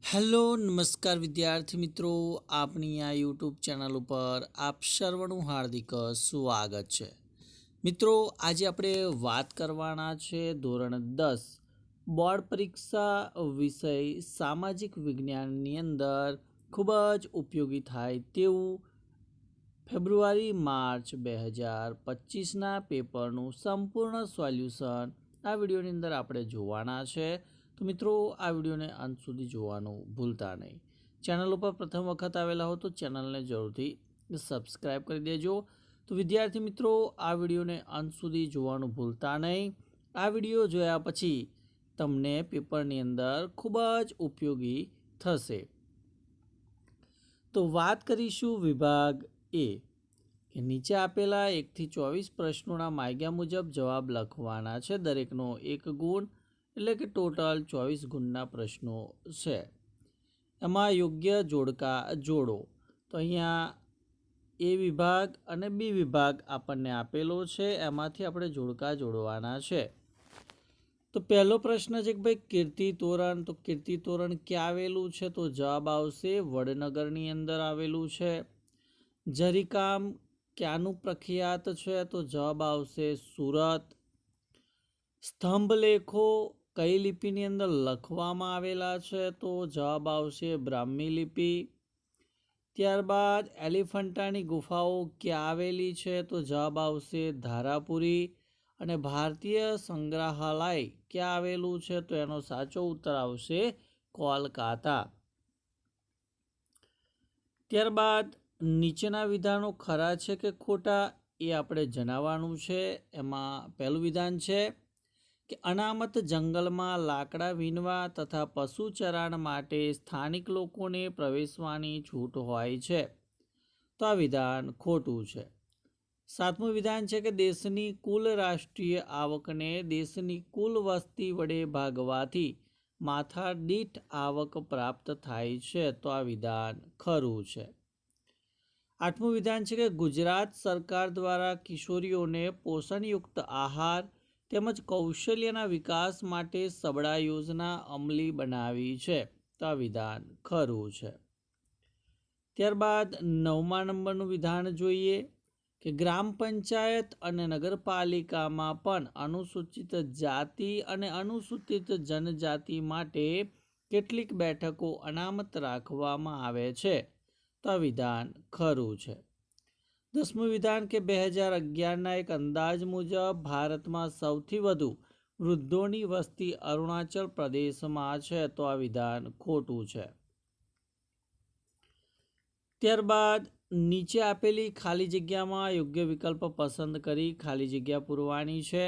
Hello નમસ્કાર વિદ્યાર્થી મિત્રો, આપણી આ યુટ્યુબ ચેનલ ઉપર આપ સર્વનું હાર્દિક સ્વાગત છે. મિત્રો, આજે આપણે વાત કરવાના છે ધોરણ 10 બોર્ડ પરીક્ષા વિષય સામાજિક વિજ્ઞાનની અંદર ખૂબ જ ઉપયોગી થાય તેવું ફેબ્રુઆરી માર્ચ 2025ના પેપરનું સંપૂર્ણ સોલ્યુશન આ વિડીયોની અંદર આપણે જોવાના છે. તો મિત્રો, આ વિડીયોને અંત સુધી જોવાનું ભૂલતા નહીં. ચેનલ ઉપર પ્રથમ વખત આવેલા હો તો ચેનલને જરૂરથી સબસ્ક્રાઈબ કરી દેજો. તો વિદ્યાર્થી મિત્રો, આ વિડીયોને અંત સુધી જોવાનું ભૂલતા નહીં. આ વિડીયો જોયા પછી તમને પેપરની અંદર ખૂબ જ ઉપયોગી થશે. તો વાત કરીશું વિભાગ એ કે નીચે આપેલા 1 થી 24 પ્રશ્નોના માગ્યા મુજબ જવાબ લખવાના છે. દરેકનો 1 ગુણ એટલે કે ટોટલ 24 ગુણના પ્રશ્નો છે. એમાં યોગ્ય જોડકા જોડો. તો અહીંયા એ વિભાગ અને બી વિભાગ આપણને આપેલો છે, એમાંથી આપણે જોડકા જોડવાના છે. તો પહેલો પ્રશ્ન છે કે ભાઈ કીર્તિ તોરણ, તો કીર્તિ તોરણ ક્યાં આવેલું છે? તો જવાબ આવશે વડનગરની અંદર આવેલું છે. જરીકામ ક્યાંનું પ્રખ્યાત છે? તો જવાબ આવશે સુરત. સ્તંભલેખો કઈ લિપિની અંદર લખવામાં આવેલા છે? તો જવાબ આવશે બ્રાહ્મી લિપિ. ત્યારબાદ એલિફન્ટાની ગુફાઓ ક્યાં આવેલી છે? તો જવાબ આવશે ધારાપુરી. અને ભારતીય સંગ્રહાલય ક્યાં આવેલું છે? તો એનો સાચો ઉત્તર આવશે કોલકાતા. ત્યારબાદ નીચેના વિધાનો ખરા છે કે ખોટા એ આપણે જણાવવાનું છે. એમાં પહેલું વિધાન છે કે અનામત જંગલમાં લાકડા વીણવા તથા પશુ ચરાણ માટે સ્થાનિક લોકોને પ્રવેશવાની છૂટ હોય છે. તો આ વિધાન ખોટું છે. સાતમું વિધાન છે કે દેશની કુલ રાષ્ટ્રીય આવકને દેશની કુલ વસ્તી વડે ભાગવાથી માથા દીઠ આવક પ્રાપ્ત થાય છે. તો આ વિધાન ખરું છે. આઠમું વિધાન છે કે ગુજરાત સરકાર દ્વારા કિશોરીઓને પોષણયુક્ત આહાર તેમજ કૌશલ્યના વિકાસ માટે સબળા યોજના અમલી બનાવી છે. તો આ વિધાન ખરું છે. ત્યારબાદ 9મા નંબરનું વિધાન જોઈએ કે ગ્રામ પંચાયત અને નગરપાલિકામાં પણ અનુસૂચિત જાતિ અને અનુસૂચિત જનજાતિ માટે કેટલીક બેઠકો અનામત રાખવામાં આવે છે. તો આ વિધાન ખરું છે. 10મું વિધાન કે 2011ના એક અંદાજ મુજબ ભારતમાં સૌથી વધુ વૃદ્ધોની વસ્તી અરુણાચલ પ્રદેશમાં છે. તો આ વિધાન ખોટું છે. ત્યારબાદ નીચે આપેલી ખાલી જગ્યામાં યોગ્ય વિકલ્પ પસંદ કરી ખાલી જગ્યા પૂરવાની છે.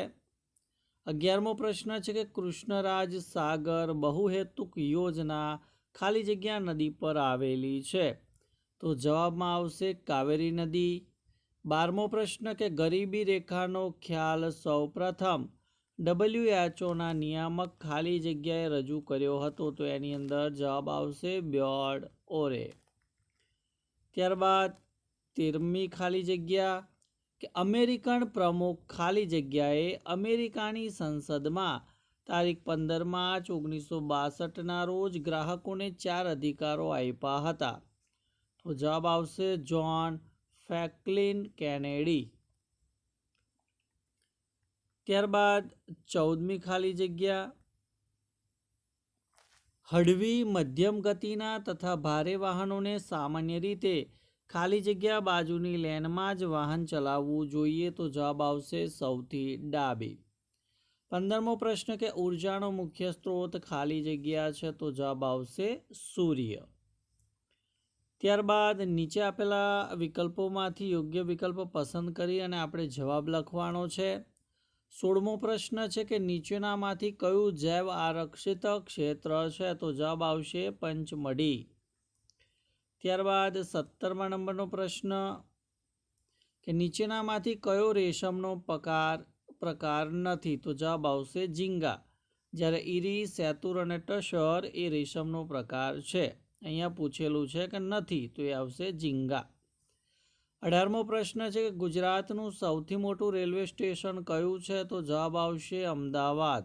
11મો પ્રશ્ન છે કે કૃષ્ણરાજ સાગર બહુહેતુક યોજના ખાલી જગ્યા નદી પર આવેલી છે. તો જવાબમાં આવશે કાવેરી નદી. 12મો પ્રશ્ન કે ગરીબી રેખાનો ખ્યાલ સૌપ્રથમ WHOના નિયામક ખાલી જગ્યાએ રજૂ કર્યો હતો? તો એની અંદર જવાબ આવશે બ્યોર્ડ ઓરે. ત્યારબાદ 13મી ખાલી જગ્યા કે અમેરિકન પ્રમુખ ખાલી જગ્યાએ અમેરિકાની સંસદમાં તારીખ 15 માર્ચ 1962ના રોજ ગ્રાહકોને 4 અધિકારો આપ્યા હતા? તો જવાબ આવશે જ્હોન ફ્રેન્કલિન કેનેડી. ત્યારબાદ 14મી ખાલી જગ્યા હળવી મધ્યમ ગતિના તથા ભારે વાહનોને સામાન્ય રીતે ખાલી જગ્યા બાજુની લેનમાં જ વાહન ચલાવવું જોઈએ? તો જવાબ આવશે સૌથી ડાબી. 15મો પ્રશ્ન કે ઉર્જાનો મુખ્ય સ્ત્રોત ખાલી જગ્યા છે? તો જવાબ આવશે સૂર્ય. ત્યારબાદ નીચે આપેલા વિકલ્પોમાંથી યોગ્ય વિકલ્પ પસંદ કરી અને આપણે જવાબ લખવાનો છે. 16મો પ્રશ્ન છે કે નીચેનામાંથી કયું જૈવ આરક્ષિત ક્ષેત્ર છે? તો જવાબ આવશે પંચમઢી. ત્યારબાદ 17મા નંબરનો પ્રશ્ન કે નીચેનામાંથી કયો રેશમનો પ્રકાર નથી? તો જવાબ આવશે ઝીંગા. જ્યારે ઈરી, શેતુર અને ટસર એ રેશમનો પ્રકાર છે. અહીંયા પૂછેલું છે કે નથી, તો એ આવશે ઝીંગા. 18મો પ્રશ્ન છે કે ગુજરાતનું સૌથી મોટું રેલવે સ્ટેશન કયું છે? તો જવાબ આવશે અમદાવાદ.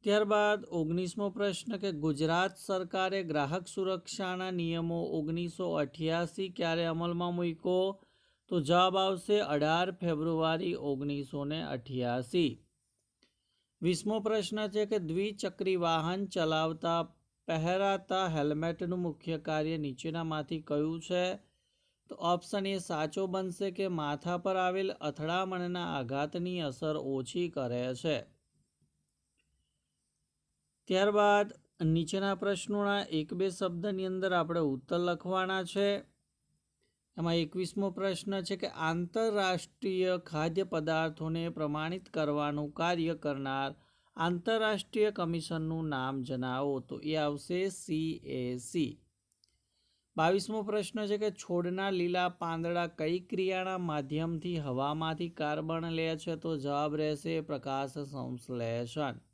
ત્યારબાદ 19મો પ્રશ્ન કે ગુજરાત સરકારે ગ્રાહક સુરક્ષાના નિયમો 1988 ક્યારે અમલમાં મૂક્યો? તો જવાબ આવશે 18 ફેબ્રુઆરી 1988. 20મો પ્રશ્ન છે કે દ્વિચક્રી વાહન ચલાવતા પહેરાતા હેલ્મેટનું મુખ્ય કાર્ય નીચેનામાંથી કયું છે? તો ઓપ્શન એ સાચો બનશે કે માથા પર આવેલ અથડામણના આઘાતની અસર ઓછી કરે છે. ત્યારબાદ નીચેના પ્રશ્નોના 1-2 શબ્દની અંદર આપણે ઉત્તર લખવાના છે. એમાં 21મો પ્રશ્ન છે કે આંતરરાષ્ટ્રીય ખાદ્ય પદાર્થોને પ્રમાણિત કરવાનું કાર્ય કરનાર આંતરરાષ્ટ્રીય કમિશનનું નામ જણાવો. તો એ આવશે CAC. 22મો પ્રશ્ન છે કે છોડના લીલા પાંદડા કઈ ક્રિયાના માધ્યમથી હવામાંથી કાર્બન લે છે? તો જવાબ રહેશે પ્રકાશ સંશ્લેષણ.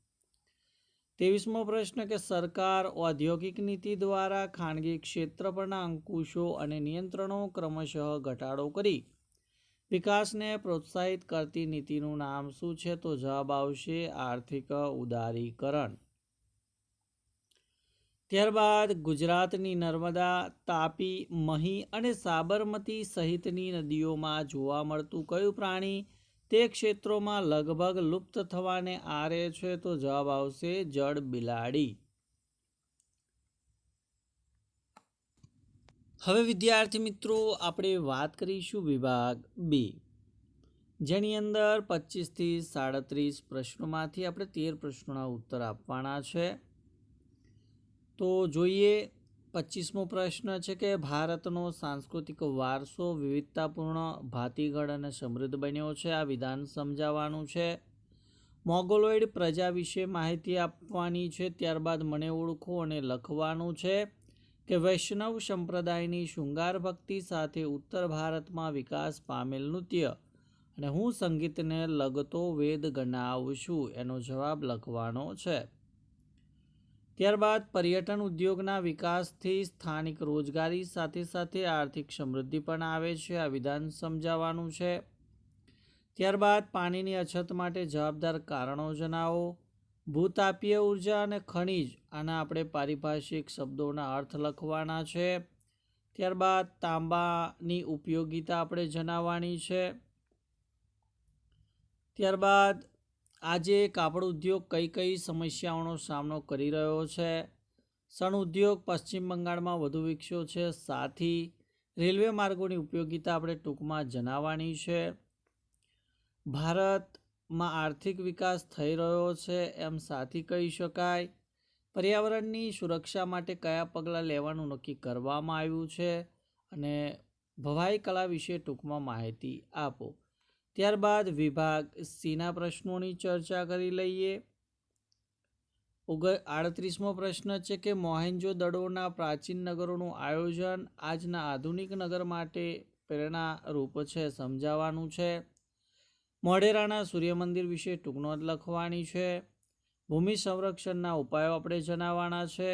23મો પ્રશ્ન કે સરકાર ઔદ્યોગિક નીતિ દ્વારા ખાનગી ક્ષેત્ર પરના અંકુશો અને નિયંત્રણો ક્રમશઃ ઘટાડો કરી વિકાસને પ્રોત્સાહિત કરતી નીતિનું નામ શું છે? તો જવાબ આવશે આર્થિક ઉદારીકરણ. ત્યારબાદ ગુજરાતની નર્મદા, તાપી, મહી અને સાબરમતી સહિતની નદીઓમાં જોવા મળતું કયું પ્રાણી તે ક્ષેત્રોમાં લગભગ લુપ્ત થવાને આરે છે? તો જવાબ આવશે જળ બિલાડી. હવે વિદ્યાર્થી મિત્રો આપણે વાત કરીશું વિભાગ 2, જેની અંદર 25 થી 37 પ્રશ્નોમાંથી આપણે 13 પ્રશ્નોના ઉત્તર આપવાના છે. તો જોઈએ 25મો પ્રશ્ન છે કે ભારતનો સાંસ્કૃતિક વારસો વિવિધતાપૂર્ણ, ભાતીગળ અને સમૃદ્ધ બન્યો છે. આ વિધાન સમજાવવાનું છે. મોગોલોઇડ પ્રજા વિશે માહિતી આપવાની છે. ત્યારબાદ મને ઓળખો અને લખવાનું છે કે વૈષ્ણવ સંપ્રદાયની શૃંગાર ભક્તિ સાથે ઉત્તર ભારતમાં વિકાસ પામેલ નૃત્ય અને હું સંગીતને લગતો વેદ ગણાવું છું. એનો જવાબ લખવાનો છે. ત્યારબાદ પર્યટન ઉદ્યોગના વિકાસથી સ્થાનિક રોજગારી સાથે સાથે આર્થિક સમૃદ્ધિ પણ આવે છે. આ વિધાન સમજાવવાનું છે. ત્યારબાદ પાણીની અછત માટે જવાબદાર કારણો જણાવો. ભૂતાપીય ઉર્જા અને ખનિજ, આના આપણે પારિભાષિક શબ્દોના અર્થ લખવાના છે. ત્યારબાદ તાંબાની ઉપયોગિતા આપણે જણાવવાની છે. ત્યારબાદ આજે કાપડ ઉદ્યોગ કઈ કઈ સમસ્યાઓનો સામનો કરી રહ્યો છે? શણ ઉદ્યોગ પશ્ચિમ બંગાળમાં વધુ વિકસ્યો છે. સાથી રેલવે માર્ગોની ઉપયોગિતા આપણે ટૂંકમાં જણાવવાની છે. ભારતમાં આર્થિક વિકાસ થઈ રહ્યો છે એમ સાથી કહી શકાય. પર્યાવરણની સુરક્ષા માટે કયા પગલાં લેવાનું નક્કી કરવામાં આવ્યું છે? અને ભવાઈ કલા વિશે ટૂંકમાં માહિતી આપો. ત્યારબાદ વિભાગ સીના પ્રશ્નોની ચર્ચા કરી લઈએ. 38મો પ્રશ્ન છે કે મોહેન્જો દડોના પ્રાચીન નગરોનું આયોજન આજના આધુનિક નગર માટે પ્રેરણારૂપ છે. સમજાવવાનું છે. મોઢેરાના સૂર્યમંદિર વિશે ટૂંક નોંધ લખવાની છે. ભૂમિ સંરક્ષણના ઉપાયો આપણે જણાવવાના છે.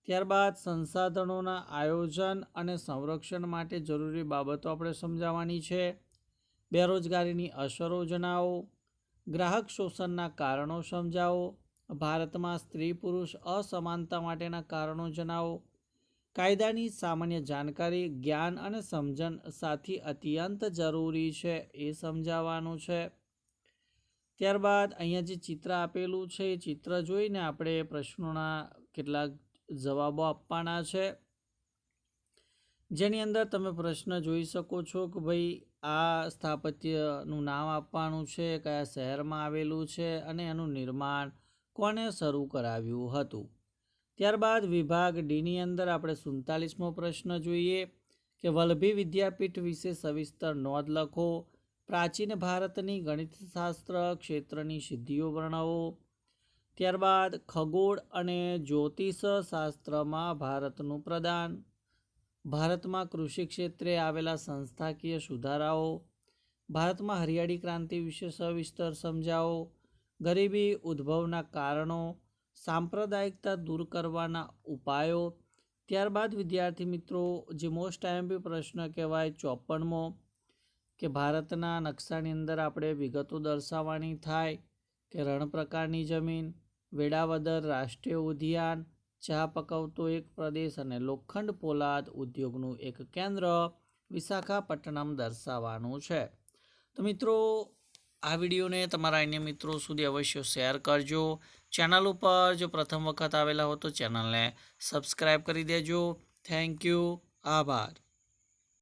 ત્યારબાદ સંસાધનોના આયોજન અને સંરક્ષણ માટે જરૂરી બાબતો આપણે સમજાવવાની છે. બેરોજગારીની અસરો જણાવો. ગ્રાહક શોષણના કારણો સમજાવો. ભારતમાં સ્ત્રી પુરુષ અસમાનતા માટેના કારણો જણાવો. કાયદાની સામાન્ય જાણકારી, જ્ઞાન અને સમજણ સાથે અત્યંત જરૂરી છે એ સમજાવવાનું છે. ત્યારબાદ અહીંયા જે ચિત્ર આપેલું છે એ ચિત્ર જોઈને આપણે પ્રશ્નોના કેટલાક જવાબો આપવાના છે, જેની અંદર તમે પ્રશ્ન જોઈ શકો છો કે ભાઈ આ સ્થાપત્યનું નામ આપવાનું છે, કયા શહેરમાં આવેલું છે અને એનું નિર્માણ કોને શરૂ કરાવ્યું હતું. ત્યારબાદ વિભાગ ડીની અંદર આપણે 47મો પ્રશ્ન જોઈએ કે વલ્લભી વિદ્યાપીઠ વિશે સવિસ્તર નોંધ લખો. પ્રાચીન ભારતની ગણિતશાસ્ત્ર ક્ષેત્રની સિદ્ધિઓ વર્ણવો. ત્યારબાદ ખગોળ અને જ્યોતિષ શાસ્ત્રમાં ભારતનું પ્રદાન. ભારતમાં કૃષિ ક્ષેત્રે આવેલા સંસ્થાકીય સુધારાઓ. ભારતમાં હરિયાળી ક્રાંતિ વિશે સવિસ્તર સમજાવો. ગરીબી ઉદ્ભવના કારણો, સાંપ્રદાયિકતા દૂર કરવાના ઉપાયો. ત્યારબાદ વિદ્યાર્થી મિત્રો જે મોસ્ટ આઈએમપી પ્રશ્ન કહેવાય 54મો કે ભારતના નકશાની અંદર આપણે વિગતો દર્શાવવાની થાય કે રણ પ્રકારની જમીન, વેળાવદર રાષ્ટ્રીય ઉદ્યાન, ચા પકવતો એક પ્રદેશ અને લોખંડ પોલાદ ઉદ્યોગનું એક કેન્દ્ર વિશાખાપટ્ટનમ દર્શાવવાનું છે. તો મિત્રો આ વિડીયોને તમારા અન્ય મિત્રો સુધી અવશ્ય શેર કરજો. ચેનલ ઉપર જો પ્રથમ વખત આવેલા હો તો ચેનલને સબસ્ક્રાઈબ કરી દેજો. Thank you. આભાર.